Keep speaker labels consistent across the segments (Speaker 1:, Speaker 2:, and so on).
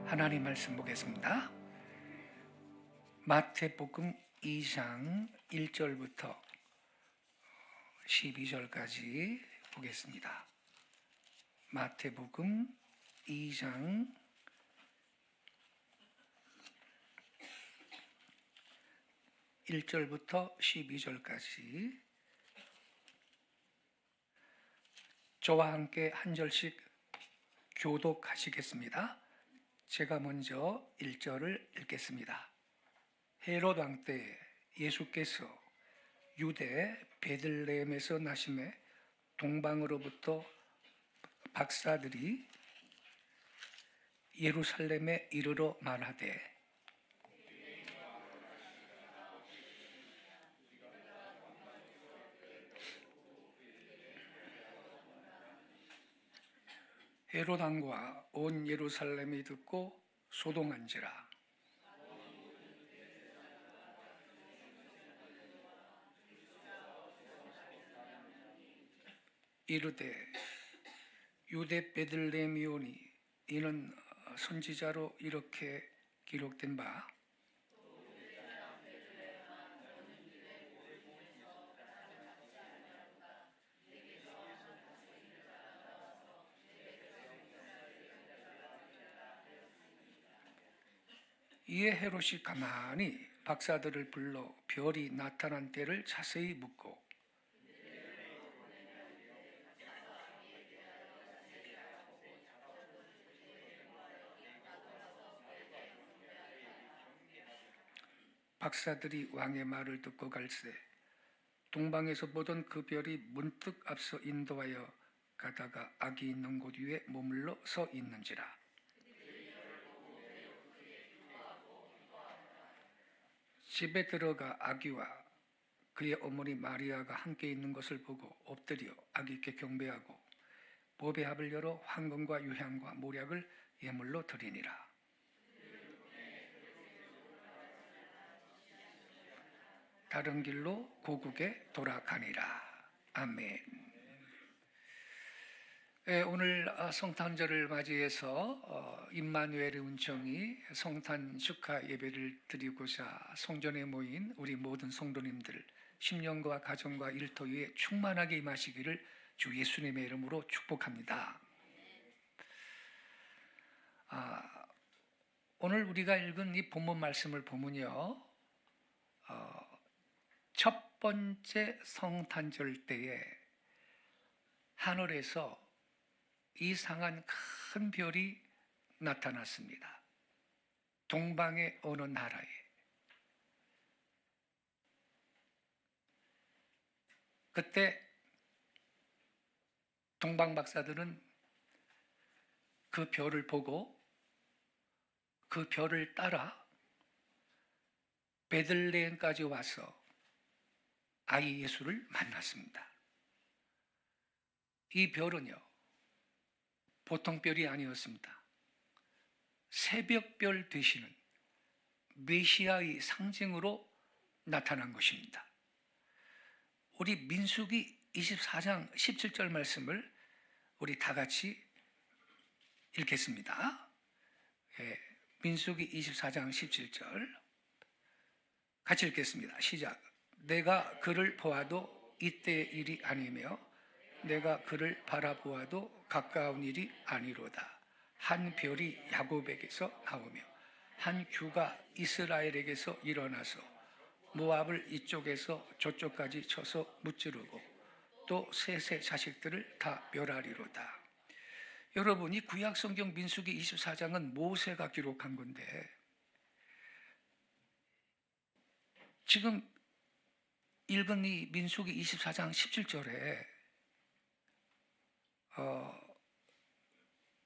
Speaker 1: 하나님 말씀 보겠습니다. 마태복음 2장 1절부터 12절까지 보겠습니다. 마태복음 2장 1절부터 12절까지 저와 함께 한 절씩 교독하시겠습니다. 제가 먼저 1절을 읽겠습니다. 헤롯 왕 때 예수께서 유대 베들레헴에서 나심에 동방으로부터 박사들이 예루살렘에 이르러 말하되 헤롯 왕과 온 예루살렘이 듣고 소동한지라. 이르되 유대 베들레헴이오니 이는 선지자로 이렇게 기록된 바 이에 헤롯이 가만히 박사들을 불러 별이 나타난 때를 자세히 묻고 박사들이 왕의 말을 듣고 갈새 동방에서 보던 그 별이 문득 앞서 인도하여 가다가 악이 있는 곳 위에 머물러 서 있는지라. 집에 들어가 아기와 그의 어머니 마리아가 함께 있는 것을 보고 엎드려 아기께 경배하고 보배 합을 열어 황금과 유향과 모략을 예물로 드리니라. 다른 길로 고국에 돌아가니라. 아멘. 오늘 성탄절을 맞이해서 임마누엘의 은총이 성탄 축하 예배를 드리고자 성전에 모인 우리 모든 성도님들 10년과 가정과 일터 위에 충만하게 임하시기를 주 예수님의 이름으로 축복합니다. 오늘 우리가 읽은 이 본문 말씀을 보면요, 첫 번째 성탄절 때에 하늘에서 이상한 큰 별이 나타났습니다. 동방의 어느 나라에. 그때 동방 박사들은 그 별을 보고 그 별을 따라 베들레헴까지 와서 아이 예수를 만났습니다. 이 별은요, 보통 별이 아니었습니다. 새벽별 되시는 메시아의 상징으로 나타난 것입니다. 우리 민수기 24장 17절 말씀을 우리 다 같이 읽겠습니다. 민수기 24장 17절 같이 읽겠습니다. 시작. 내가 그를 보아도 이때의 일이 아니며 내가 그를 바라보아도 가까운 일이 아니로다. 한 별이 야곱에게서 나오며 한 규가 이스라엘에게서 일어나서 모압을 이쪽에서 저쪽까지 쳐서 무찌르고 또 셋의 자식들을 다 멸하리로다. 여러분, 이 구약성경 민수기 24장은 모세가 기록한 건데 지금 읽은 이 민수기 24장 17절에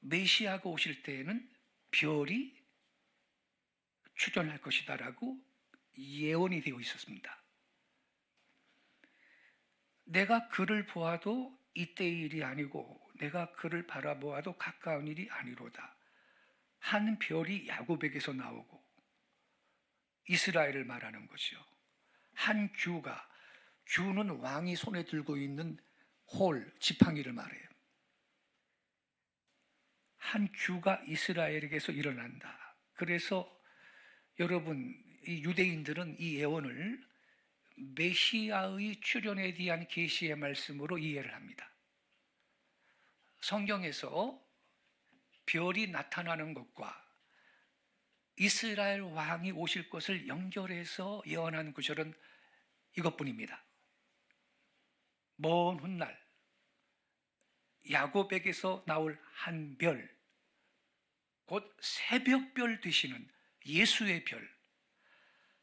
Speaker 1: 메시아가 오실 때에는 별이 출현할 것이다라고 예언이 되어 있었습니다. 내가 그를 보아도 이때의 일이 아니고 내가 그를 바라보아도 가까운 일이 아니로다. 한 별이 야곱에게서 나오고 이스라엘을 말하는 거죠. 한 규는 왕이 손에 들고 있는 홀, 지팡이를 말해요. 한 주가 이스라엘에게서 일어난다. 그래서 여러분, 이 유대인들은 이 예언을 메시아의 출현에 대한 계시의 말씀으로 이해를 합니다. 성경에서 별이 나타나는 것과 이스라엘 왕이 오실 것을 연결해서 예언한 구절은 이것뿐입니다. 먼 훗날 야곱에게서 나올 한 별, 곧 새벽별 되시는 예수의 별,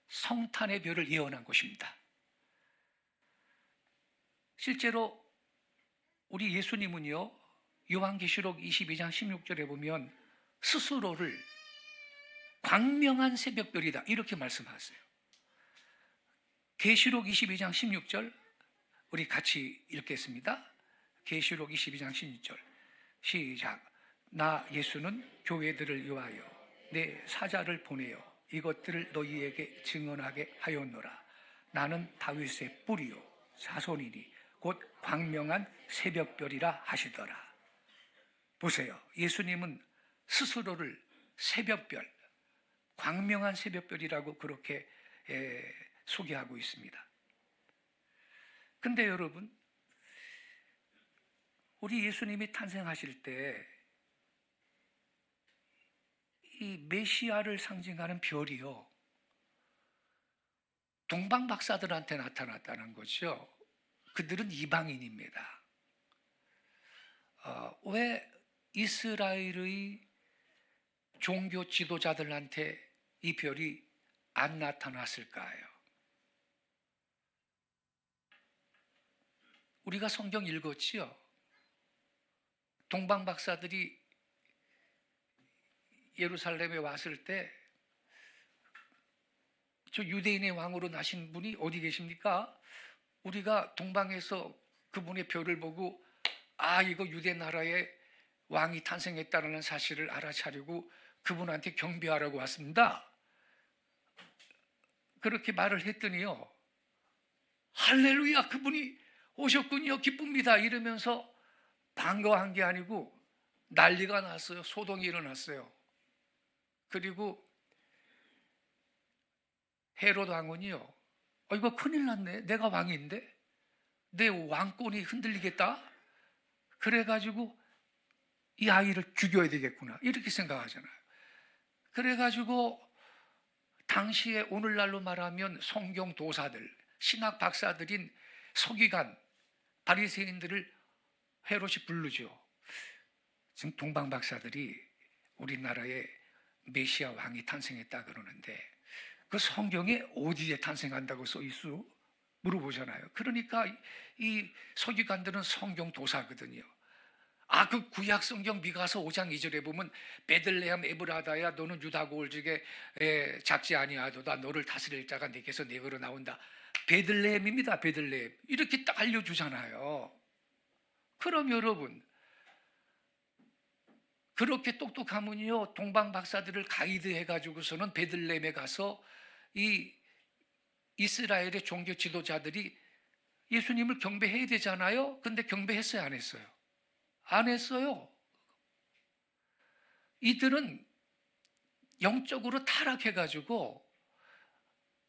Speaker 1: 성탄의 별을 예언한 것입니다. 실제로 우리 예수님은요, 요한계시록 22장 16절에 보면 스스로를 광명한 새벽별이다 이렇게 말씀하세요. 계시록 22장 16절 우리 같이 읽겠습니다. 계시록 22장 16절 시작. 나 예수는 교회들을 위하여 내 사자를 보내어 이것들을 너희에게 증언하게 하였노라. 나는 다윗의 뿌리요 자손이니 곧 광명한 새벽별이라 하시더라. 보세요. 예수님은 스스로를 새벽별, 광명한 새벽별이라고 그렇게 소개하고 있습니다. 근데 여러분, 우리 예수님이 탄생하실 때 이 메시아를 상징하는 별이요, 동방 박사들한테 나타났다는 거죠. 그들은 이방인입니다. 왜 이스라엘의 종교 지도자들한테 이 별이 안 나타났을까요? 우리가 성경 읽었지요? 동방 박사들이 예루살렘에 왔을 때 저 유대인의 왕으로 나신 분이 어디 계십니까? 우리가 동방에서 그분의 별을 보고 이거 유대 나라에 왕이 탄생했다는 사실을 알아차리고 그분한테 경배하라고 왔습니다. 그렇게 말을 했더니요, 할렐루야, 그분이 오셨군요, 기쁩니다 이러면서 반가워한 게 아니고 난리가 났어요. 소동이 일어났어요. 그리고 헤롯 왕은요, 이거 큰일 났네, 내가 왕인데 내 왕권이 흔들리겠다, 그래가지고 이 아이를 죽여야 되겠구나 이렇게 생각하잖아요. 그래가지고 당시에 오늘날로 말하면 성경 도사들, 신학 박사들인 서기관, 바리새인들을 헤롯이 부르죠. 지금 동방 박사들이 우리나라에 메시아 왕이 탄생했다 그러는데 그 성경에 어디에 탄생한다고 써 있어? 물어보잖아요. 그러니까 이 서기관들은 성경 도사거든요. 그 구약 성경 미가서 5장 2절에 보면 베들레헴 에브라다야 너는 유다 고을직에 작지 아니하도다 너를 다스릴 자가 네게서 내게로 나온다. 베들레헴입니다. 베들레헴. 이렇게 딱 알려주잖아요. 그럼 여러분, 그렇게 똑똑하면요, 동방 박사들을 가이드 해가지고서는 베들레헴에 가서 이 이스라엘의 종교 지도자들이 예수님을 경배해야 되잖아요. 근데 경배했어요, 안 했어요? 안 했어요. 이들은 영적으로 타락해가지고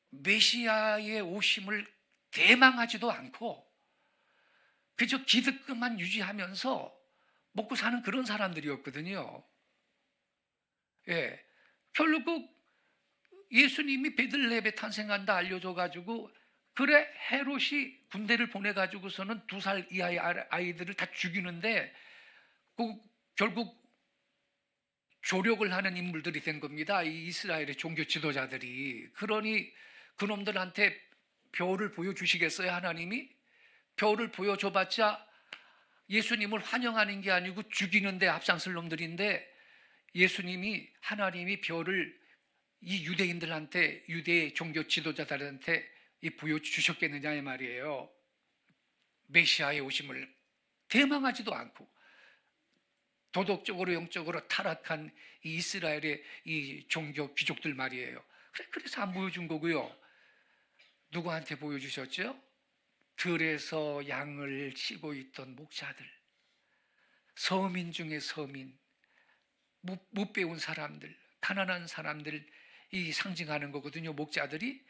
Speaker 1: 메시아의 오심을 대망하지도 않고 그저 기득권만 유지하면서 먹고 사는 그런 사람들이었거든요. 결국 예수님이 베들레헴에 탄생한다 알려줘가지고 그래 헤롯이 군대를 보내가지고서는 2살 이하의 아이들을 다 죽이는데 결국 조력을 하는 인물들이 된 겁니다. 이 이스라엘의 종교 지도자들이. 그러니 그놈들한테 별을 보여주시겠어요? 하나님이? 별을 보여줘봤자 예수님을 환영하는 게 아니고 죽이는데 앞장설 놈들인데 예수님이, 하나님이 별을 이 유대인들한테, 유대 종교 지도자들한테 보여주셨겠느냐 이 말이에요. 메시아의 오심을 대망하지도 않고 도덕적으로 영적으로 타락한 이 이스라엘의 이 종교 귀족들 말이에요. 그래서 안 보여준 거고요. 누구한테 보여주셨죠? 들에서 양을 치고 있던 목자들, 서민 중에 서민, 못 배운 사람들, 가난한 사람들 이 상징하는 거거든요. 목자들이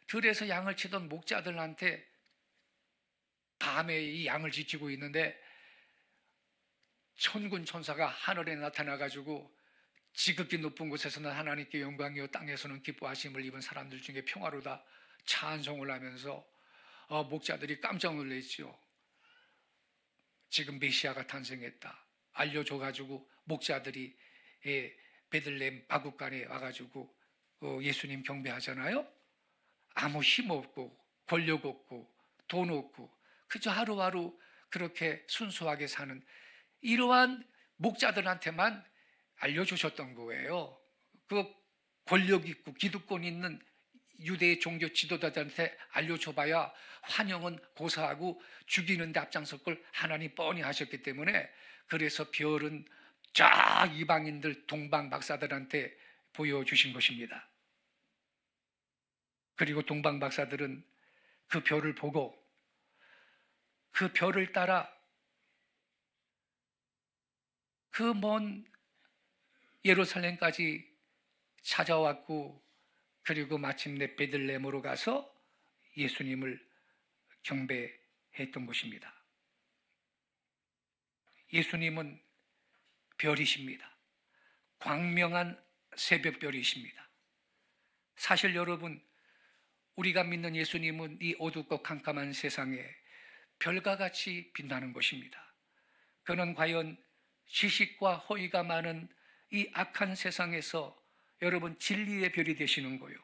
Speaker 1: 들에서 양을 치던 목자들한테 밤에 이 양을 지키고 있는데 천군 천사가 하늘에 나타나 가지고 지극히 높은 곳에서는 하나님께 영광이요 땅에서는 기뻐하심을 입은 사람들 중에 평화로다 찬송을 하면서 목자들이 깜짝 놀랐죠. 지금 메시아가 탄생했다 알려줘 가지고 목자들이 베들레헴 마구간에 와가지고 예수님 경배하잖아요. 아무 힘 없고 권력 없고 돈 없고 그저 하루하루 그렇게 순수하게 사는 이러한 목자들한테만 알려주셨던 거예요. 그 권력 있고 기득권 있는 유대의 종교 지도자들한테 알려줘봐야 환영은 고사하고 죽이는 데 앞장설 걸 하나님 뻔히 하셨기 때문에 그래서 별은 쫙 이방인들 동방 박사들한테 보여주신 것입니다. 그리고 동방 박사들은 그 별을 보고 그 별을 따라 그 먼 예루살렘까지 찾아왔고 그리고 마침내 베들레헴으로 가서 예수님을 경배했던 것입니다. 예수님은 별이십니다. 광명한 새벽별이십니다. 사실 여러분 우리가 믿는 예수님은 이 어둡고 캄캄한 세상에 별과 같이 빛나는 것입니다. 그는 과연 지식과 허위가 많은 이 악한 세상에서 여러분 진리의 별이 되시는 거요.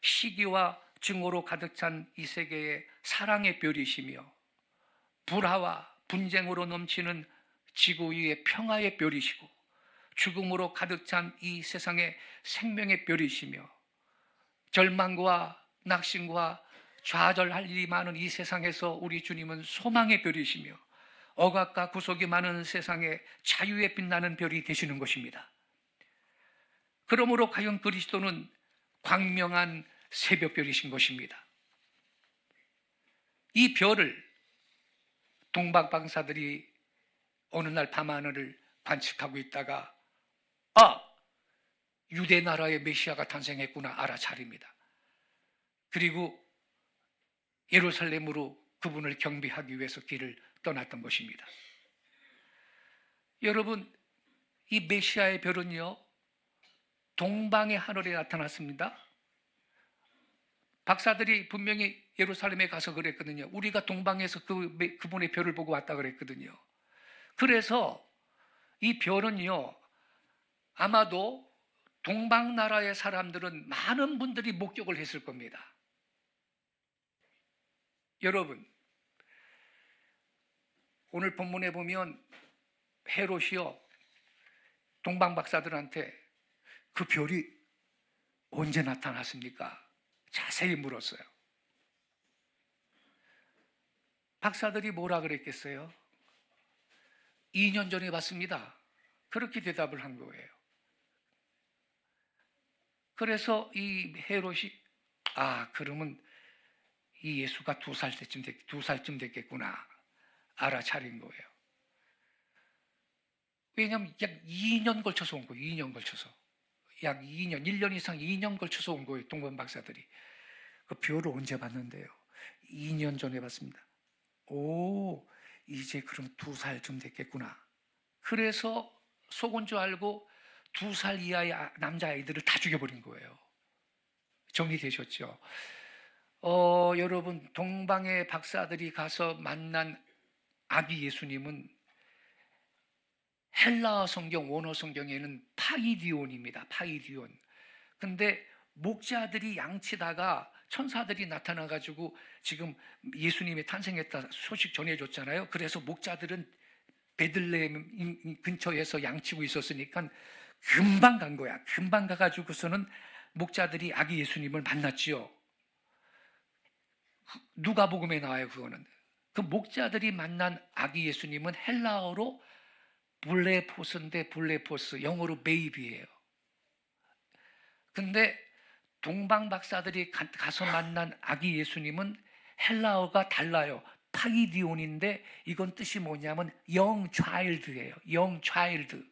Speaker 1: 시기와 증오로 가득 찬 이 세계의 사랑의 별이시며 불화와 분쟁으로 넘치는 지구 위의 평화의 별이시고 죽음으로 가득 찬 이 세상의 생명의 별이시며 절망과 낙심과 좌절할 일이 많은 이 세상에서 우리 주님은 소망의 별이시며 억압과 구속이 많은 세상에 자유에 빛나는 별이 되시는 것입니다. 그러므로 과연 그리스도는 광명한 새벽별이신 것입니다. 이 별을 동방방사들이 어느 날 밤하늘을 관측하고 있다가 유대 나라의 메시아가 탄생했구나 알아차립니다. 그리고 예루살렘으로 그분을 경배하기 위해서 길을 떠났던 것입니다. 여러분 이 메시아의 별은요 동방의 하늘에 나타났습니다. 박사들이 분명히 예루살렘에 가서 그랬거든요. 우리가 동방에서 그분의 별을 보고 왔다 그랬거든요. 그래서 이 별은요 아마도 동방 나라의 사람들은 많은 분들이 목격을 했을 겁니다. 여러분 오늘 본문에 보면 헤롯이요 동방 박사들한테 그 별이 언제 나타났습니까? 자세히 물었어요. 박사들이 뭐라 그랬겠어요? 2년 전에 봤습니다. 그렇게 대답을 한 거예요. 그래서 이 헤롯이 그러면 이 예수가 2살쯤 됐겠구나 알아차린 거예요. 왜냐하면 약 2년 걸쳐서 온 거예요. 2년 걸쳐서 약 2년, 1년 이상 2년 걸쳐서 온 거예요. 동방 박사들이. 그 별을 언제 봤는데요? 2년 전에 봤습니다. 이제 그럼 2살쯤 됐겠구나. 그래서 속은 줄 알고 2살 이하의 남자아이들을 다 죽여버린 거예요. 정리되셨죠? 여러분 동방의 박사들이 가서 만난 아기 예수님은 헬라어 성경 원어 성경에는 파이디온입니다. 파이디온. 근데 목자들이 양치다가 천사들이 나타나가지고 지금 예수님이 탄생했다 소식 전해줬잖아요. 그래서 목자들은 베들레헴 근처에서 양치고 있었으니까 금방 간 거야. 금방 가가지고서는 목자들이 아기 예수님을 만났지요. 누가복음에 나와요. 그거는 그 목자들이 만난 아기 예수님은 헬라어로 블레포스인데 블레포스 영어로 베이비예요. 근데 동방 박사들이 가서 만난 아기 예수님은 헬라어가 달라요. 파이디온인데 이건 뜻이 뭐냐면 young child예요. young child.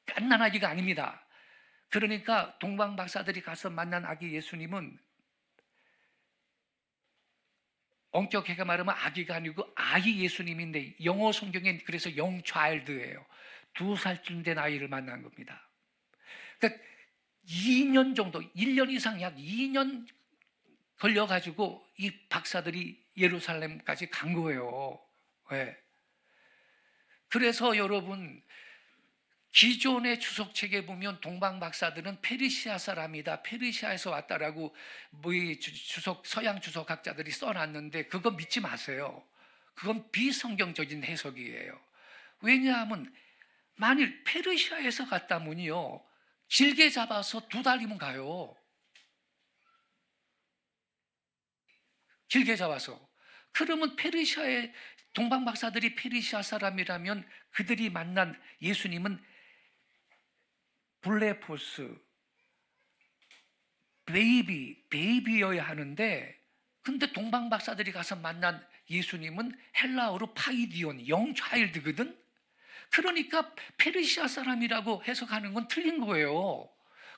Speaker 1: 갓난 아기가 아닙니다. 그러니까 동방 박사들이 가서 만난 아기 예수님은 엄격하게 말하면 아기가 아니고 아이 예수님인데 영어 성경엔 그래서 영 차일드예요. 2살쯤 된 아이를 만난 겁니다. 그러니까 2년 정도, 1년 이상 약 2년 걸려가지고 이 박사들이 예루살렘까지 간 거예요. 왜? 그래서 여러분, 기존의 주석책에 보면 동방 박사들은 페르시아 사람이다, 페르시아에서 왔다라고 서양 주석학자들이 써놨는데 그거 믿지 마세요. 그건 비성경적인 해석이에요. 왜냐하면 만일 페르시아에서 갔다면요, 길게 잡아서 2달이면 가요. 길게 잡아서. 그러면 페르시아의 동방 박사들이 페르시아 사람이라면 그들이 만난 예수님은 블레포스, 베이비여야 하는데, 근데 동방 박사들이 가서 만난 예수님은 헬라어로 파이디온, 영 차일드거든. 그러니까 페르시아 사람이라고 해석하는 건 틀린 거예요.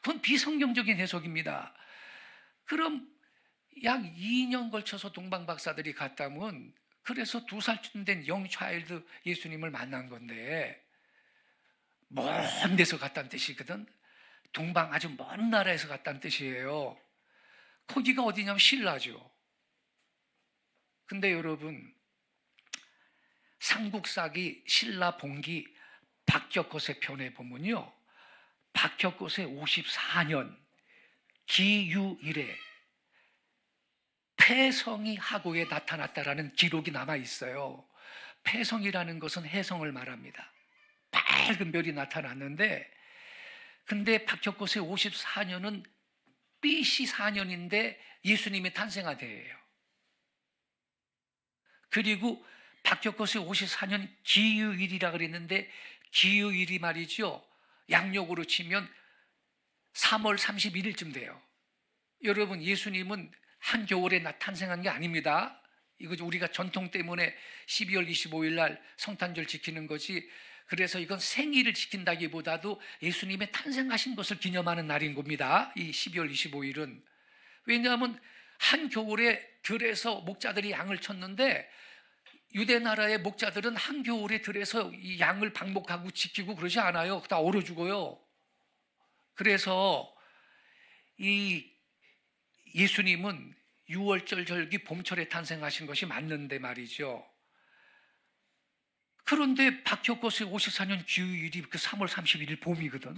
Speaker 1: 그건 비성경적인 해석입니다. 그럼 약 2년 걸쳐서 동방 박사들이 갔다면, 그래서 2살쯤 된 영 차일드 예수님을 만난 건데, 먼 데서 갔다는 뜻이거든. 동방 아주 먼 나라에서 갔다는 뜻이에요. 거기가 어디냐면 신라죠. 근데 여러분, 삼국사기 신라 봉기 박격것의 편에 보면요, 박격것의 54년 기유일에 폐성이 하고에 나타났다라는 기록이 남아 있어요. 폐성이라는 것은 해성을 말합니다. 밝은 별이 나타났는데, 근데 박격것의 54년은 BC 4년인데 예수님이 탄생한 해예요. 그리고 박격것의 54년 기유일이라 그랬는데, 기유일이 말이죠, 양력으로 치면 3월 31일쯤 돼요. 여러분, 예수님은 한겨울에 탄생한 게 아닙니다. 이거 우리가 전통 때문에 12월 25일 날 성탄절 지키는 거지, 그래서 이건 생일을 지킨다기보다도 예수님의 탄생하신 것을 기념하는 날인 겁니다. 이 12월 25일은. 왜냐하면 한겨울에 들에서 목자들이 양을 쳤는데, 유대 나라의 목자들은 한겨울에 들에서 이 양을 방목하고 지키고 그러지 않아요. 다 얼어 죽어요. 그래서 이 예수님은 6월절 절기 봄철에 탄생하신 것이 맞는데 말이죠. 그런데 박격것의 54년 기유일이 그 3월 31일 봄이거든.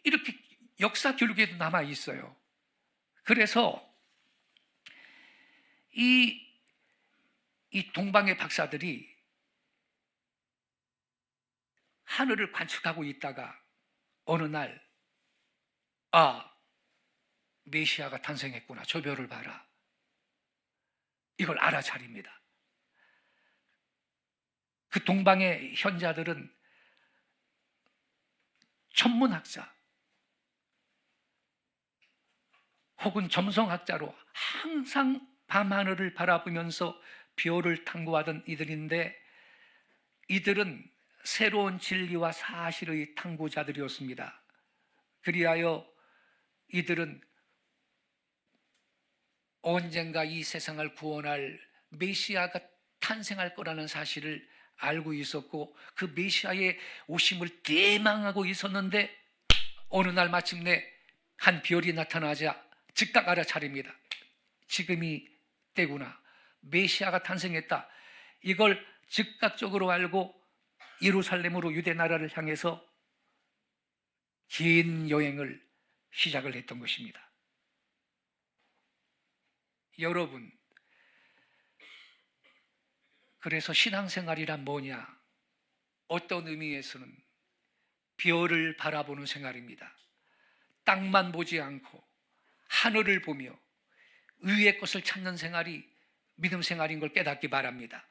Speaker 1: 이렇게 역사 기록에도 남아 있어요. 그래서 이 동방의 박사들이 하늘을 관측하고 있다가 어느 날, 메시아가 탄생했구나, 저 별을 봐라, 이걸 알아차립니다. 그 동방의 현자들은 천문학자 혹은 점성학자로 항상 밤하늘을 바라보면서 별을 탐구하던 이들인데, 이들은 새로운 진리와 사실의 탐구자들이었습니다. 그리하여 이들은 언젠가 이 세상을 구원할 메시아가 탄생할 거라는 사실을 알고 있었고, 그 메시아의 오심을 대망하고 있었는데, 어느 날 마침내 한 별이 나타나자 즉각 알아차립니다. 지금이 때구나, 메시아가 탄생했다. 이걸 즉각적으로 알고 예루살렘으로 유대 나라를 향해서 긴 여행을 시작을 했던 것입니다. 여러분, 그래서 신앙생활이란 뭐냐? 어떤 의미에서는 별을 바라보는 생활입니다. 땅만 보지 않고 하늘을 보며 위의 것을 찾는 생활이 믿음 생활인 걸 깨닫기 바랍니다.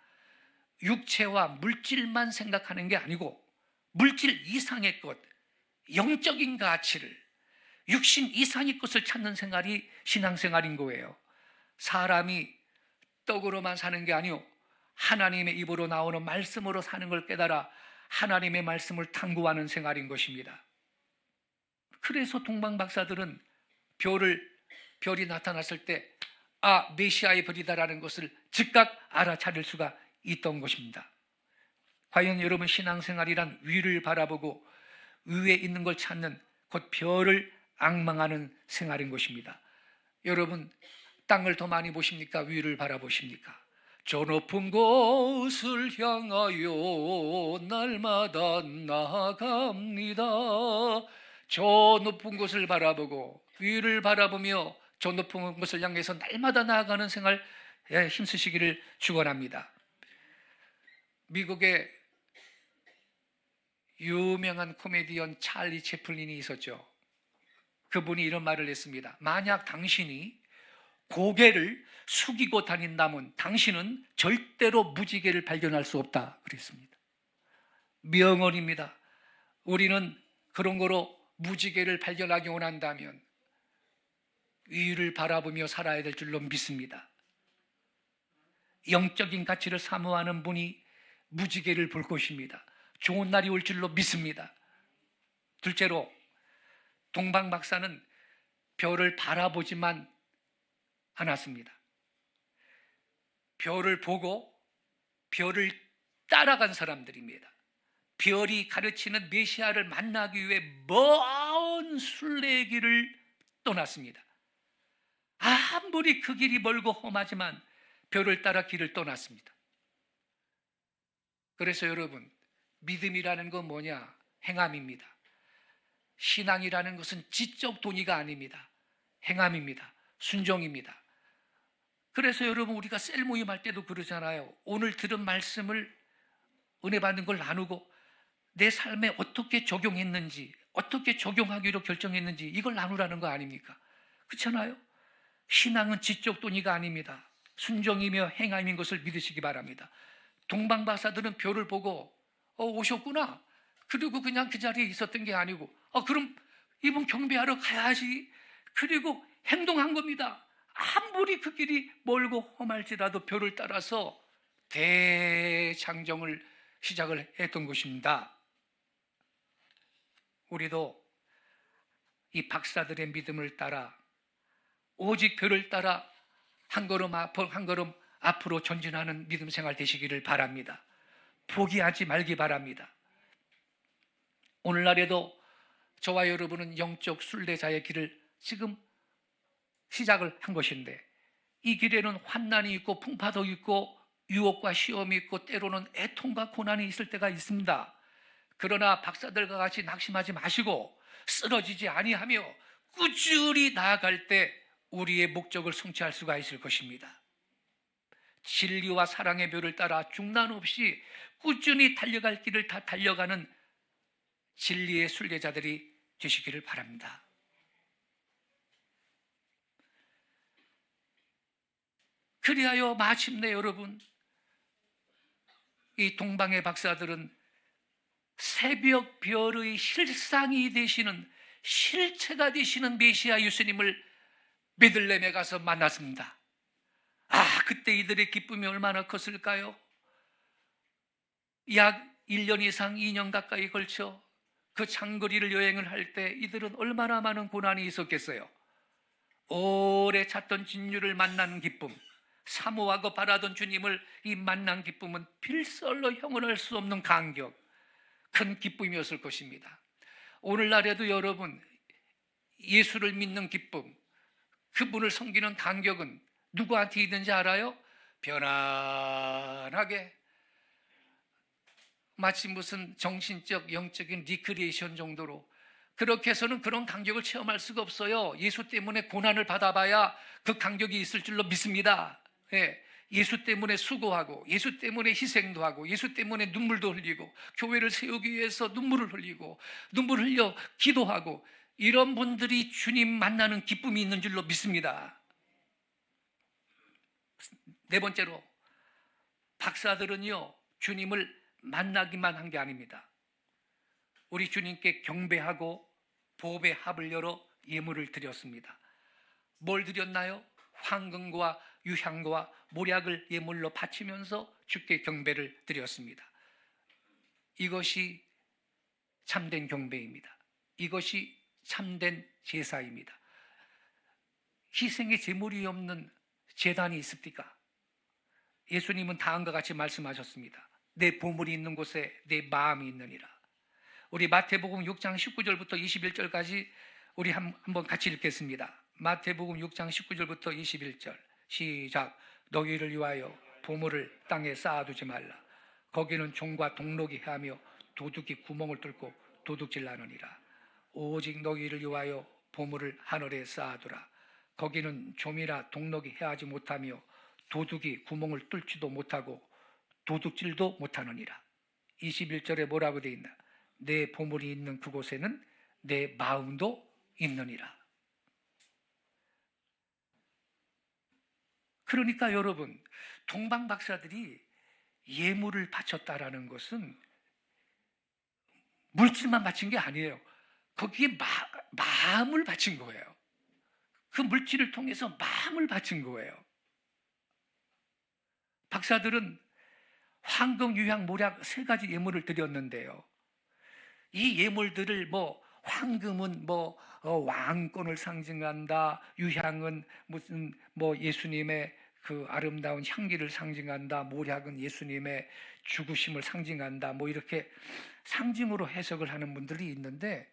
Speaker 1: 육체와 물질만 생각하는 게 아니고 물질 이상의 것, 영적인 가치를, 육신 이상의 것을 찾는 생활이 신앙생활인 거예요. 사람이 떡으로만 사는 게 아니요, 하나님의 입으로 나오는 말씀으로 사는 걸 깨달아 하나님의 말씀을 탐구하는 생활인 것입니다. 그래서 동방 박사들은 별이 나타났을 때 메시아의 별이다라는 것을 즉각 알아차릴 수가 있던 것입니다. 과연 여러분 신앙생활이란 위를 바라보고 위에 있는 걸 찾는 곧 별을 앙망하는 생활인 것입니다. 여러분 땅을 더 많이 보십니까? 위를 바라보십니까? 저 높은 곳을 향하여 날마다 나아갑니다. 저 높은 곳을 바라보고 위를 바라보며 저 높은 곳을 향해서 날마다 나아가는 생활 힘쓰시기를 축원합니다. 미국의 유명한 코미디언 찰리 채플린이 있었죠. 그분이 이런 말을 했습니다. 만약 당신이 고개를 숙이고 다닌다면 당신은 절대로 무지개를 발견할 수 없다 그랬습니다. 명언입니다. 우리는 그런 거로 무지개를 발견하기 원한다면 위를 바라보며 살아야 될 줄로 믿습니다. 영적인 가치를 사모하는 분이 무지개를 볼 것입니다. 좋은 날이 올 줄로 믿습니다. 둘째로 동방 박사는 별을 바라보지만 않았습니다. 별을 보고 별을 따라간 사람들입니다. 별이 가르치는 메시아를 만나기 위해 먼 순례의 길을 떠났습니다. 아무리 그 길이 멀고 험하지만 별을 따라 길을 떠났습니다. 그래서 여러분 믿음이라는 건 뭐냐? 행함입니다. 신앙이라는 것은 지적 동의가 아닙니다. 행함입니다. 순종입니다. 그래서 여러분 우리가 셀 모임할 때도 그러잖아요. 오늘 들은 말씀을 은혜 받는 걸 나누고 내 삶에 어떻게 적용했는지, 어떻게 적용하기로 결정했는지 이걸 나누라는 거 아닙니까? 그렇잖아요. 신앙은 지적 동의가 아닙니다. 순종이며 행함인 것을 믿으시기 바랍니다. 동방 박사들은 별을 보고 오셨구나. 그리고 그냥 그 자리에 있었던 게 아니고 그럼 이분 경배하러 가야지. 그리고 행동한 겁니다. 아무리 그 길이 멀고 험할지라도 별을 따라서 대장정을 시작을 했던 것입니다. 우리도 이 박사들의 믿음을 따라 오직 별을 따라 한 걸음 앞으로 전진하는 믿음 생활 되시기를 바랍니다. 포기하지 말기 바랍니다. 오늘날에도 저와 여러분은 영적 순례자의 길을 지금 시작을 한 것인데 이 길에는 환난이 있고 풍파도 있고 유혹과 시험이 있고 때로는 애통과 고난이 있을 때가 있습니다. 그러나 박사들과 같이 낙심하지 마시고 쓰러지지 아니하며 꾸준히 나아갈 때 우리의 목적을 성취할 수가 있을 것입니다. 진리와 사랑의 묘를 따라 중단 없이 꾸준히 달려갈 길을 다 달려가는 진리의 순례자들이 되시기를 바랍니다. 그리하여 마침내 여러분 이 동방의 박사들은 새벽 별의 실상이 되시는 실체가 되시는 메시아 예수님을 베들레헴에 가서 만났습니다. 그때 이들의 기쁨이 얼마나 컸을까요? 약 1년 이상 2년 가까이 걸쳐 그 장거리를 여행을 할 때 이들은 얼마나 많은 고난이 있었겠어요. 오래 찾던 진유를 만나는 기쁨, 사모하고 바라던 주님을 이 만난 기쁨은 필설로 형언할 수 없는 감격, 큰 기쁨이었을 것입니다. 오늘날에도 여러분 예수를 믿는 기쁨, 그분을 섬기는 감격은 누구한테 있는지 알아요? 편안하게 마치 무슨 정신적 영적인 리크리에이션 정도로 그렇게 해서는 그런 감격을 체험할 수가 없어요. 예수 때문에 고난을 받아봐야 그 감격이 있을 줄로 믿습니다. 예수 때문에 수고하고 예수 때문에 희생도 하고 예수 때문에 눈물도 흘리고 교회를 세우기 위해서 눈물을 흘리고 눈물 흘려 기도하고 이런 분들이 주님 만나는 기쁨이 있는 줄로 믿습니다. 네 번째로 박사들은요 주님을 만나기만 한 게 아닙니다. 우리 주님께 경배하고 보배 합을 열어 예물을 드렸습니다. 뭘 드렸나요? 황금과 유향과 몰약을 예물로 바치면서 주께 경배를 드렸습니다. 이것이 참된 경배입니다. 이것이 참된 제사입니다. 희생의 제물이 없는 제단이 있습니까? 예수님은 다음과 같이 말씀하셨습니다. 내 보물이 있는 곳에 내 마음이 있느니라. 우리 마태복음 6장 19절부터 21절까지 우리 한번 같이 읽겠습니다. 마태복음 6장 19절부터 21절 시작. 너희를 위하여 보물을 땅에 쌓아두지 말라. 거기는 종과 동록이 헤하며 도둑이 구멍을 뚫고 도둑질 나느니라. 오직 너희를 위하여 보물을 하늘에 쌓아두라. 거기는 좀이나 동록이 헤하지 못하며 도둑이 구멍을 뚫지도 못하고 도둑질도 못하느니라. 21절에 뭐라고 되어 있나? 내 보물이 있는 그곳에는 내 마음도 있느니라. 그러니까 여러분, 동방 박사들이 예물을 바쳤다라는 것은 물질만 바친 게 아니에요. 거기에 마음을 바친 거예요. 그 물질을 통해서 마음을 바친 거예요. 박사들은 황금, 유향, 모략 3가지 예물을 드렸는데요. 이 예물들을 황금은 왕권을 상징한다. 유향은 무슨 예수님의 그 아름다운 향기를 상징한다. 모략은 예수님의 죽으심을 상징한다. 이렇게 상징으로 해석을 하는 분들이 있는데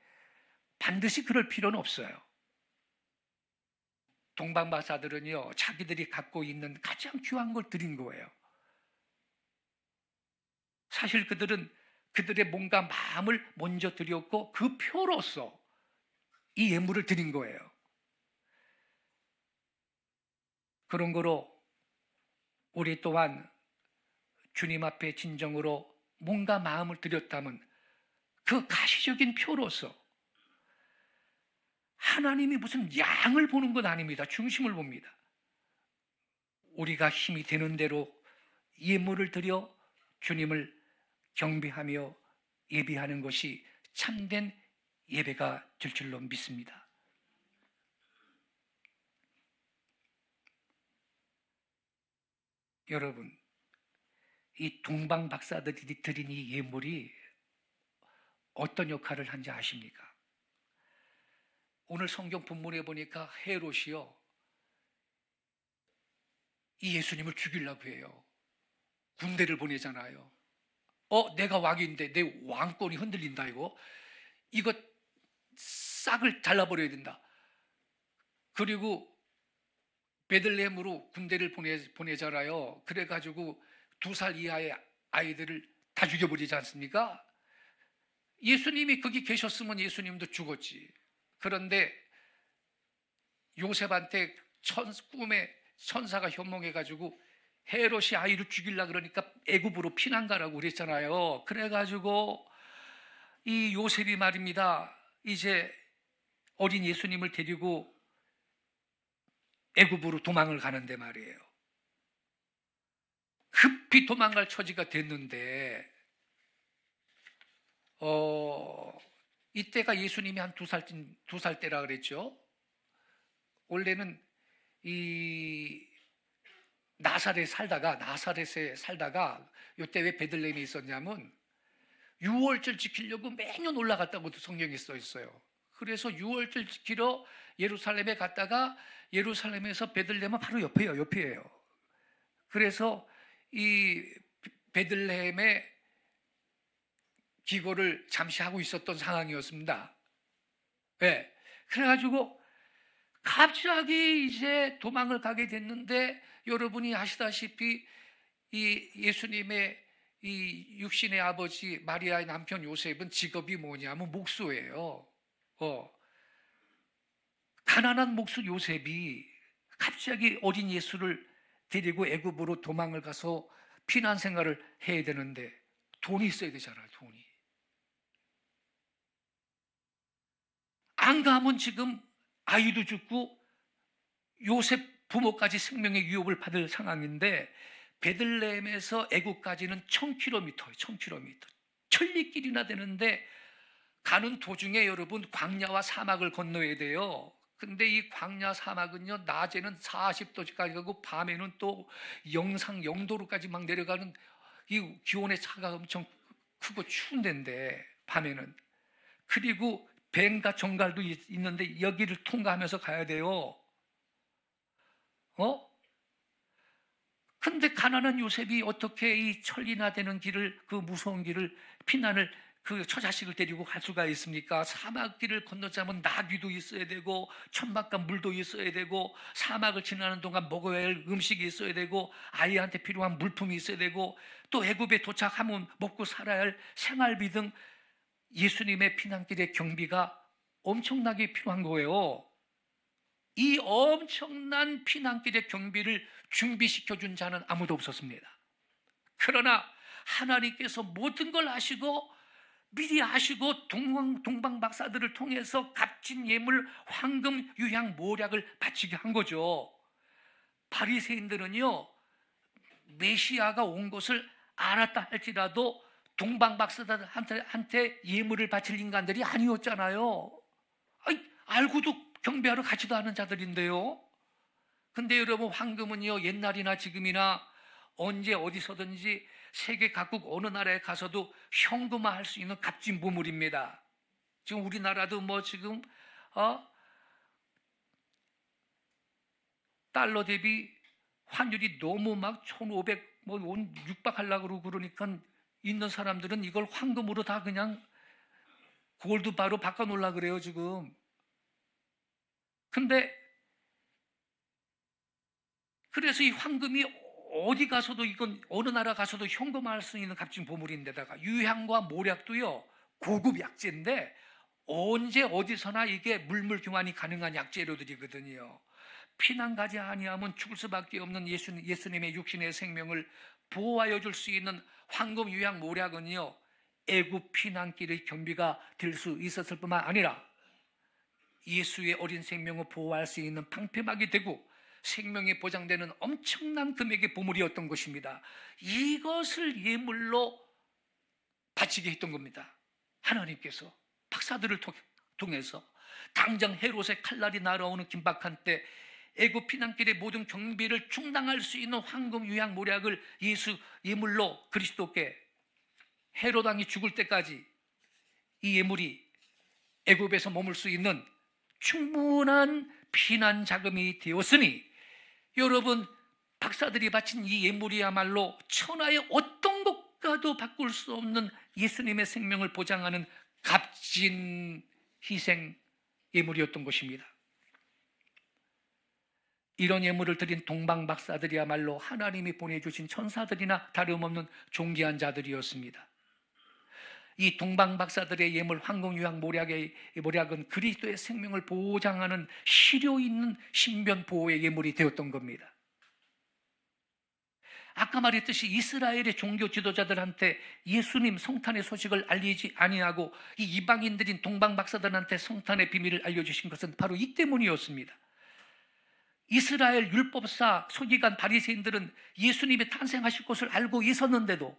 Speaker 1: 반드시 그럴 필요는 없어요. 동방박사들은요, 자기들이 갖고 있는 가장 귀한 걸 드린 거예요. 사실 그들은 그들의 몸과 마음을 먼저 드렸고 그 표로서 이 예물을 드린 거예요. 그런 거로 우리 또한 주님 앞에 진정으로 몸과 마음을 드렸다면 그 가시적인 표로서 하나님이 무슨 양을 보는 건 아닙니다. 중심을 봅니다. 우리가 힘이 되는 대로 예물을 드려 주님을 경배하며 예배하는 것이 참된 예배가 될 줄로 믿습니다. 여러분, 이 동방 박사들이 드린 이 예물이 어떤 역할을 한지 아십니까? 오늘 성경 본문에 보니까 헤롯이요, 이 예수님을 죽이려고 해요. 군대를 보내잖아요. 내가 왕인데 내 왕권이 흔들린다. 이거 싹을 잘라버려야 된다. 그리고 베들레헴으로 군대를 보내잖아요. 그래가지고 2살 이하의 아이들을 다 죽여버리지 않습니까? 예수님이 거기 계셨으면 예수님도 죽었지. 그런데 요셉한테 꿈에 천사가 현몽해가지고 헤롯이 아이를 죽이려고 그러니까 애굽으로 피난 가라고 그랬잖아요. 그래가지고 이 요셉이 말입니다, 이제 어린 예수님을 데리고 애굽으로 도망을 가는데 말이에요. 급히 도망갈 처지가 됐는데 이때가 예수님이 한 2살 때라 그랬죠. 원래는 이 나사렛에 살다가 이때 왜 베들레헴에 있었냐면 유월절 지키려고 매년 올라갔다고도 성경에 써 있어요. 그래서 유월절 지키러 예루살렘에 갔다가 예루살렘에서 베들레헴은 바로 옆이에요. 그래서 이 베들레헴에 기거를 잠시 하고 있었던 상황이었습니다. 네. 그래가지고 갑자기 이제 도망을 가게 됐는데 여러분이 아시다시피 이 예수님의 이 육신의 아버지 마리아의 남편 요셉은 직업이 뭐냐면 목수예요. 가난한 목수 요셉이 갑자기 어린 예수를 데리고 애굽으로 도망을 가서 피난 생활을 해야 되는데 돈이 있어야 되잖아요. 돈이 안 가면 지금 아이도 죽고 요셉 부모까지 생명의 위협을 받을 상황인데 베들레헴에서 애굽까지는 1000km예요. 1000km. 천리길이나 되는데 가는 도중에 여러분 광야와 사막을 건너야 돼요. 근데 이 광야 사막은요, 낮에는 40도까지 가고 밤에는 또 영상 0도로까지 막 내려가는 이 기온의 차가 엄청 크고 추운 데인데 밤에는. 그리고 뱀과 정갈도 있는데 여기를 통과하면서 가야 돼요. 근데 가난한 요셉이 어떻게 이 천리나 되는 길을, 그 무서운 길을, 피난을, 그 처자식을 데리고 갈 수가 있습니까? 사막길을 건너자면 나귀도 있어야 되고 천막과 물도 있어야 되고 사막을 지나는 동안 먹어야 할 음식이 있어야 되고 아이한테 필요한 물품이 있어야 되고 또 애굽에 도착하면 먹고 살아야 할 생활비 등 예수님의 피난길의 경비가 엄청나게 필요한 거예요. 이 엄청난 피난길의 경비를 준비시켜준 자는 아무도 없었습니다. 그러나 하나님께서 모든 걸 아시고 미리 아시고 동방박사들을 통해서 값진 예물, 황금, 유향, 모략을 바치게 한 거죠. 바리새인들은요, 메시아가 온 것을 알았다 할지라도 동방박사들한테 예물을 바칠 인간들이 아니었잖아요. 알고도 경배하러 가지도 않은 자들인데요. 근데 여러분, 황금은요, 옛날이나 지금이나 언제 어디서든지 세계 각국 어느 나라에 가서도 현금화할 수 있는 값진 보물입니다. 지금 우리나라도 뭐 지금 달러 대비 환율이 너무 막 1,500 뭐 육박하려고 그러니까 있는 사람들은 이걸 황금으로 다 그냥 골드바로 바꿔놓으려고 그래요 지금. 근데 그래서 이 황금이 어디 가서도, 이건 어느 나라 가서도 현금화할 수 있는 값진 보물인데다가 유향과 모략도요 고급 약재인데 언제 어디서나 이게 물물 교환이 가능한 약재료들이거든요. 피난 가지 아니하면 죽을 수밖에 없는 예수님의 육신의 생명을 보호하여 줄 수 있는 황금, 유향, 모략은요 애굽 피난길의 경비가 될 수 있었을 뿐만 아니라 예수의 어린 생명을 보호할 수 있는 방패막이 되고 생명이 보장되는 엄청난 금액의 보물이었던 것입니다. 이것을 예물로 바치게 했던 겁니다. 하나님께서 박사들을 통해서 당장 헤롯의 칼날이 날아오는 긴박한 때 애굽 피난길의 모든 경비를 충당할 수 있는 황금, 유향, 모략을 예수 예물로 그리스도께 헤롯 왕이 죽을 때까지 이 예물이 애굽에서 머물 수 있는 충분한 피난 자금이 되었으니 여러분, 박사들이 바친 이 예물이야말로 천하의 어떤 것과도 바꿀 수 없는 예수님의 생명을 보장하는 값진 희생 예물이었던 것입니다. 이런 예물을 드린 동방 박사들이야말로 하나님이 보내주신 천사들이나 다름없는 존귀한 자들이었습니다. 이 동방 박사들의 예물, 황금, 유향, 모략은 그리스도의 생명을 보장하는 실효 있는 신변 보호의 예물이 되었던 겁니다. 아까 말했듯이 이스라엘의 종교 지도자들한테 예수님 성탄의 소식을 알리지 아니하고 이 이방인들인 동방 박사들한테 성탄의 비밀을 알려주신 것은 바로 이 때문이었습니다. 이스라엘 율법사 서기관 바리새인들은 예수님이 탄생하실 것을 알고 있었는데도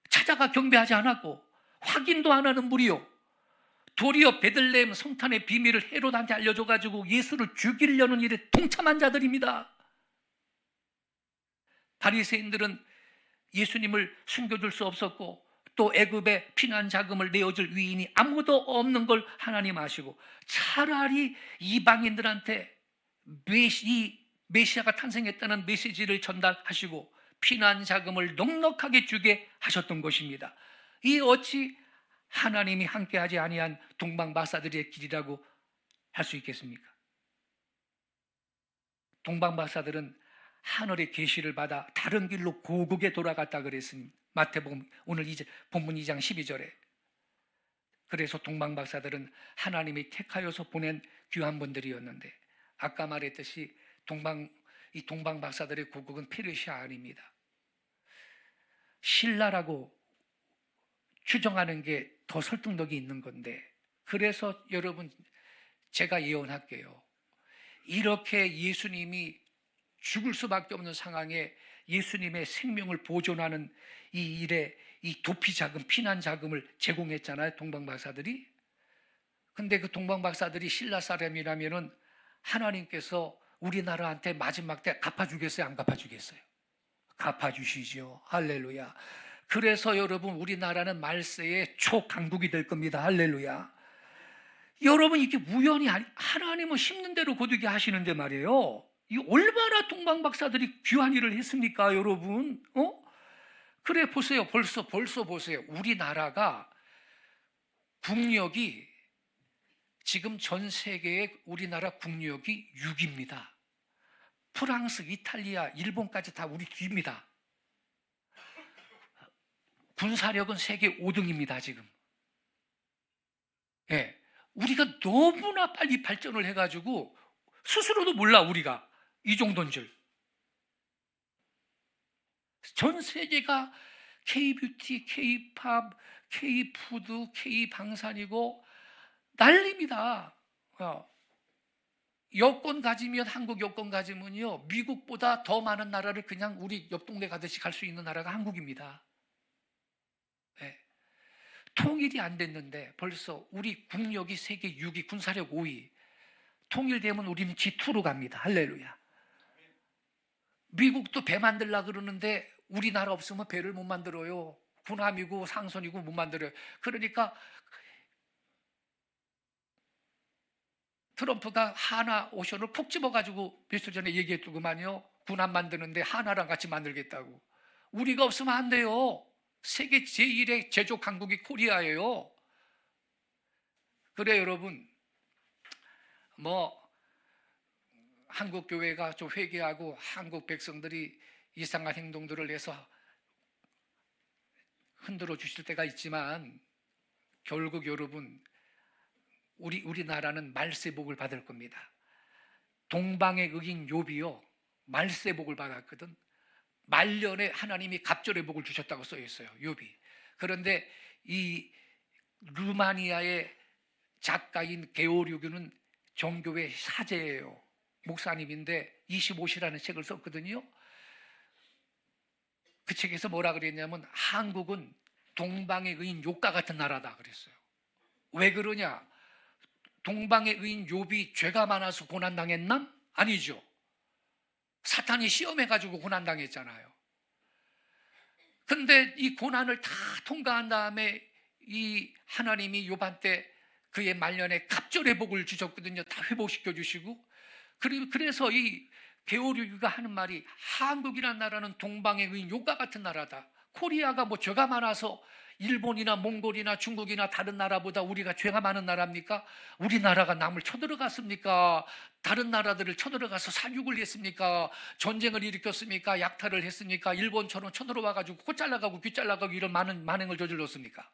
Speaker 1: 찾아가 경배하지 않았고 확인도 안 하는 무리요, 도리어 베들레헴 성탄의 비밀을 헤롯한테 알려줘가지고 예수를 죽이려는 일에 동참한 자들입니다. 바리새인들은 예수님을 숨겨줄 수 없었고 또 애굽의 피난 자금을 내어줄 위인이 아무도 없는 걸 하나님 아시고 차라리 이방인들한테 메시아가 탄생했다는 메시지를 전달하시고 피난 자금을 넉넉하게 주게 하셨던 것입니다. 이 어찌 하나님이 함께하지 아니한 동방 박사들의 길이라고 할 수 있겠습니까? 동방 박사들은 하늘의 계시를 받아 다른 길로 고국에 돌아갔다 그랬으니 마태복음 오늘 본문 2장 12절에 그래서 동방 박사들은 하나님이 택하여서 보낸 귀한 분들이었는데 아까 말했듯이 이 동방 박사들의 고국은 페르시아 아닙니다. 신라라고 추정하는 게 더 설득력이 있는 건데, 그래서 여러분 제가 예언할게요. 이렇게 예수님이 죽을 수밖에 없는 상황에 예수님의 생명을 보존하는 이 일에 이 도피 자금, 피난 자금을 제공했잖아요, 동방 박사들이. 근데 그 동방 박사들이 신라 사람이라면은 하나님께서 우리나라한테 마지막 때 갚아주겠어요, 안 갚아주겠어요? 갚아주시죠. 할렐루야. 그래서 여러분 우리나라는 말세의 초강국이 될 겁니다. 할렐루야. 여러분 이게 우연이 아니, 하나님은 심는 대로 거두게 하시는데 말이에요. 이 얼마나 동방박사들이 귀한 일을 했습니까, 여러분? 그래 보세요. 벌써 보세요. 우리나라가 국력이 지금 전 세계의 우리나라 국력이 6위입니다. 프랑스, 이탈리아, 일본까지 다 우리 뒤입니다. 군사력은 세계 5등입니다, 지금. 예. 우리가 너무나 빨리 발전을 해가지고 스스로도 몰라, 우리가 이 정도인 줄. 전 세계가 K-뷰티, K-팝, K-푸드, K-방산이고 난립니다. 여권 가지면, 한국 여권 가지면요, 미국보다 더 많은 나라를 그냥 우리 옆 동네 가듯이 갈 수 있는 나라가 한국입니다. 네. 통일이 안 됐는데 벌써 우리 국력이 세계 6위, 군사력 5위. 통일되면 우리는 G2로 갑니다. 할렐루야. 미국도 배 만들려고 그러는데 우리나라 없으면 배를 못 만들어요. 군함이고 상선이고 못 만들어요. 그러니까 트럼프가 하나 오션을 푹 집어가지고 며칠 전에 얘기했더구만요. 군함 만드는데 하나랑 같이 만들겠다고. 우리가 없으면 안 돼요. 세계 제1의 제조 강국이 코리아예요. 그래 여러분, 한국 교회가 좀 회개하고 한국 백성들이 이상한 행동들을 해서 흔들어 주실 때가 있지만 결국 여러분 우리나라는 말세복을 받을 겁니다. 동방의 의인 욥이요, 말세복을 받았거든. 말년에 하나님이 갑절의 복을 주셨다고 써 있어요, 욥이. 그런데 이 루마니아의 작가인 게오르기는 정교회 사제예요. 목사님인데 25시라는 책을 썼거든요. 그 책에서 뭐라 그랬냐면 한국은 동방의 의인 욥과 같은 나라다 그랬어요. 왜 그러냐? 동방의 의인 욥이 죄가 많아서 고난당했나? 아니죠. 사탄이 시험해가지고 고난당했잖아요. 근데 이 고난을 다 통과한 다음에 이 하나님이 욥한테 그의 말년에 갑절의 복을 주셨거든요. 다 회복시켜 주시고. 그래서 이 게오르기가 하는 말이 한국이라는 나라는 동방의 의인 욥과 같은 나라다. 코리아가 뭐 죄가 많아서 일본이나 몽골이나 중국이나 다른 나라보다 우리가 죄가 많은 나라입니까? 우리나라가 남을 쳐들어갔습니까? 다른 나라들을 쳐들어가서 사육을 했습니까? 전쟁을 일으켰습니까? 약탈을 했습니까? 일본처럼 쳐들어와가지고 코 잘라가고 귀 잘라가고 이런 많은 만행을 저질렀습니까?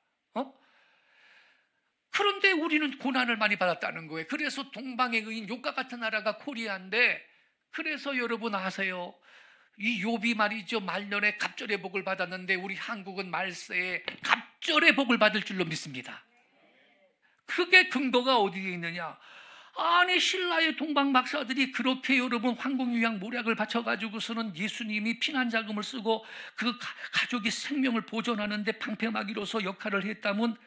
Speaker 1: 그런데 우리는 고난을 많이 받았다는 거예요. 그래서 동방의 의인 욥과 같은 나라가 코리아인데, 그래서 여러분 아세요? 이 욥이 말이죠, 말년에 갑절의 복을 받았는데 우리 한국은 말세에 갑절의 복을 받을 줄로 믿습니다. 그게 근거가 어디에 있느냐? 아니 신라의 동방 박사들이 그렇게 여러분 황공유양 모략을 바쳐가지고서는 예수님이 피난자금을 쓰고 그 가족의 생명을 보존하는데 방패막이로서 역할을 했다면,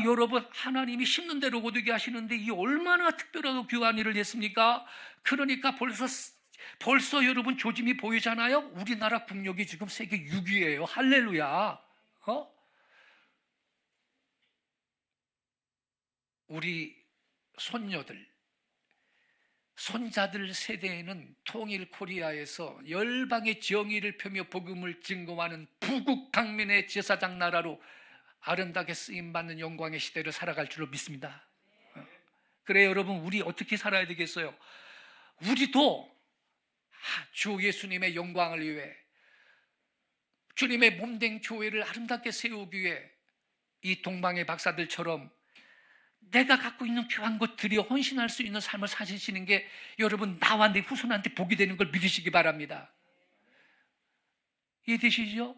Speaker 1: 여러분 하나님이 심는 대로 거두게 하시는데 이 얼마나 특별하고 귀한 일을 했습니까? 그러니까 벌써 여러분 조짐이 보이잖아요. 우리나라 국력이 지금 세계 6위예요. 할렐루야. 우리 손녀들, 손자들 세대에는 통일 코리아에서 열방의 정의를 펴며 복음을 증거하는 부국 강민의 제사장 나라로 아름답게 쓰임받는 영광의 시대를 살아갈 줄로 믿습니다. 그래 여러분, 우리 어떻게 살아야 되겠어요? 우리도 주 예수님의 영광을 위해, 주님의 몸된 교회를 아름답게 세우기 위해 이 동방의 박사들처럼 내가 갖고 있는 귀한 것들이 헌신할 수 있는 삶을 사시는 게 여러분 나와 내 후손한테 복이 되는 걸 믿으시기 바랍니다. 이해되시죠?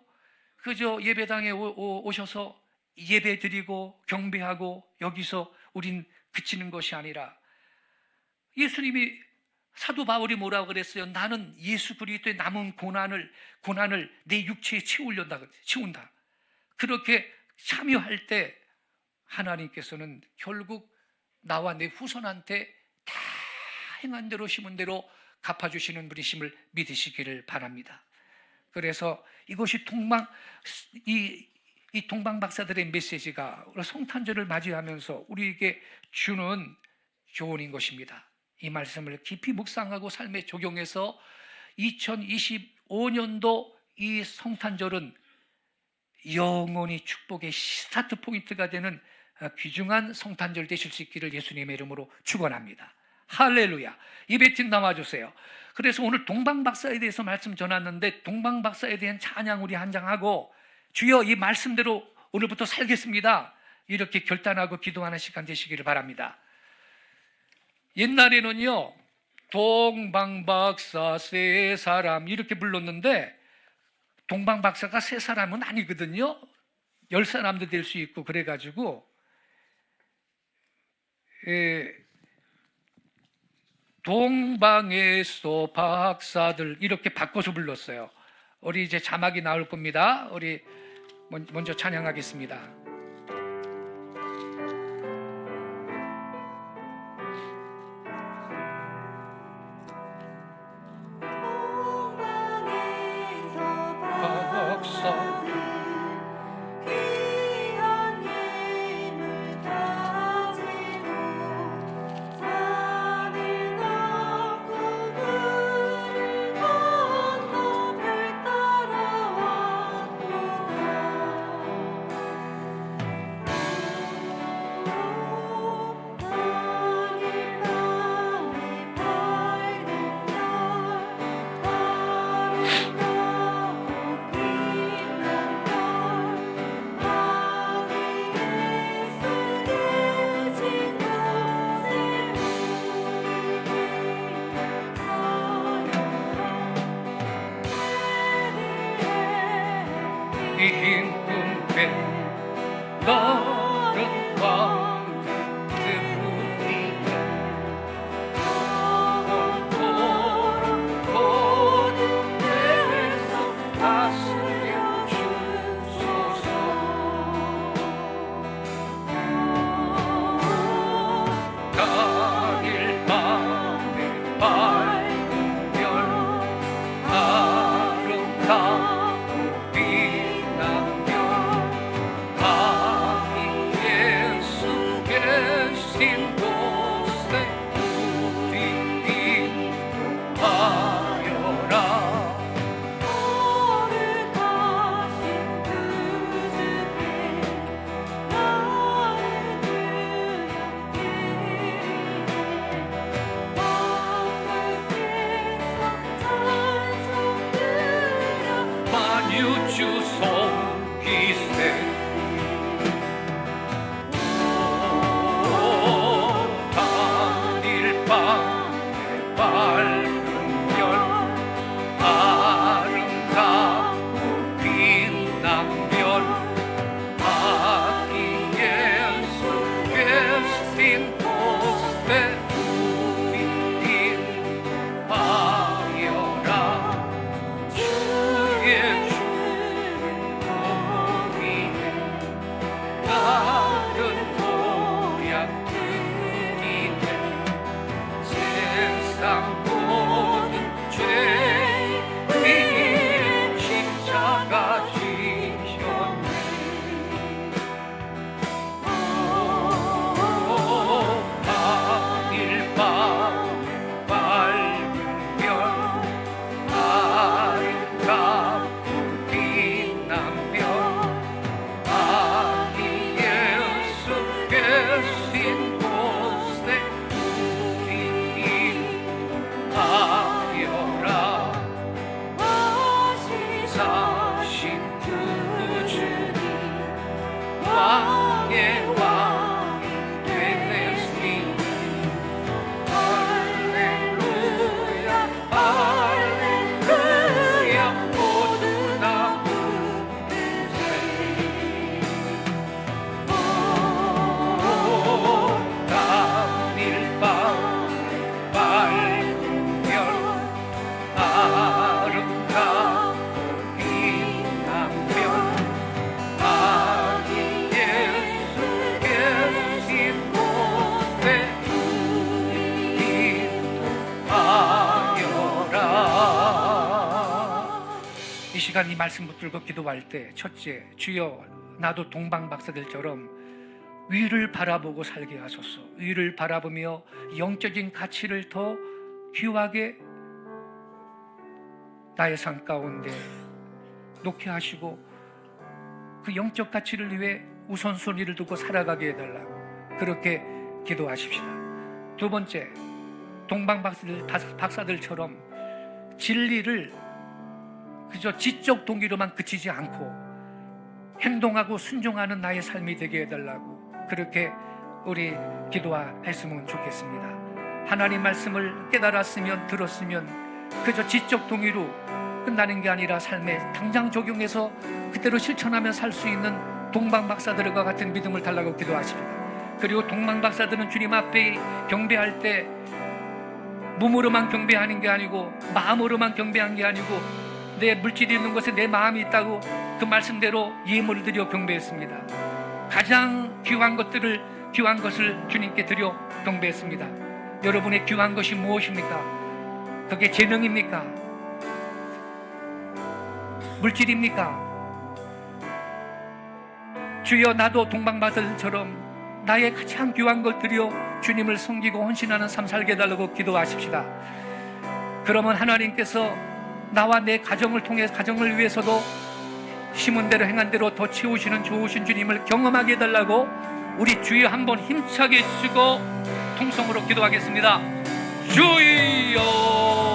Speaker 1: 그저 예배당에 오셔서 예배 드리고 경배하고 여기서 우린 그치는 것이 아니라, 예수님이, 사도 바울이 뭐라고 그랬어요? 나는 예수 그리스도의 남은 고난을 내 육체에 채운다. 그렇게 참여할 때 하나님께서는 결국 나와 내 후손한테 다 행한 대로 심은 대로 갚아주시는 분이심을 믿으시기를 바랍니다. 그래서 이것이 이 동방 박사들의 메시지가 성탄절을 맞이하면서 우리에게 주는 교훈인 것입니다. 이 말씀을 깊이 묵상하고 삶에 적용해서 2025년도 이 성탄절은 영원히 축복의 스타트 포인트가 되는 귀중한 성탄절 되실 수 있기를 예수님의 이름으로 축원합니다. 할렐루야. 예배팀 나와주세요. 그래서 오늘 동방박사에 대해서 말씀 전했는데, 동방박사에 대한 찬양 우리 한장하고 주여 이 말씀대로 오늘부터 살겠습니다, 이렇게 결단하고 기도하는 시간 되시기를 바랍니다. 옛날에는요, 동방박사 세 사람 이렇게 불렀는데, 동방박사가 세 사람은 아니거든요. 10사람도 될 수 있고, 그래가지고 동방에서 박사들 이렇게 바꿔서 불렀어요. 우리 이제 자막이 나올 겁니다. 우리 먼저 찬양하겠습니다. 시간 이 말씀 붙들고 기도할 때 첫째, 주여 나도 동방 박사들처럼 위를 바라보고 살게 하소서. 위를 바라보며 영적인 가치를 더 귀하게 나의 삶 가운데 놓게 하시고 그 영적 가치를 위해 우선순위를 두고 살아가게 해달라고 그렇게 기도하십시다. 두 번째, 동방 박사들처럼 진리를 그저 지적 동기로만 그치지 않고 행동하고 순종하는 나의 삶이 되게 해달라고 그렇게 우리 기도했으면 좋겠습니다. 하나님 말씀을 깨달았으면 들었으면 그저 지적 동의로 끝나는 게 아니라 삶에 당장 적용해서 그대로 실천하며 살 수 있는 동방 박사들과 같은 믿음을 달라고 기도하십니다. 그리고 동방 박사들은 주님 앞에 경배할 때 몸으로만 경배하는 게 아니고 마음으로만 경배한 게 아니고 내 물질이 있는 곳에 내 마음이 있다고 그 말씀대로 예물을 드려 경배했습니다. 가장 귀한 것을 주님께 드려 경배했습니다. 여러분의 귀한 것이 무엇입니까? 그게 재능입니까? 물질입니까? 주여 나도 동방박사들처럼 나의 가장 귀한 것 드려 주님을 섬기고 헌신하는 삶 살게 해달라고 기도하십시다. 그러면 하나님께서 나와 내 가정을 통해 가정을 위해서도 심은 대로 행한 대로 더 채우시는 좋으신 주님을 경험하게 해달라고 우리 주여 한번 힘차게 치고 통성으로 기도하겠습니다. 주여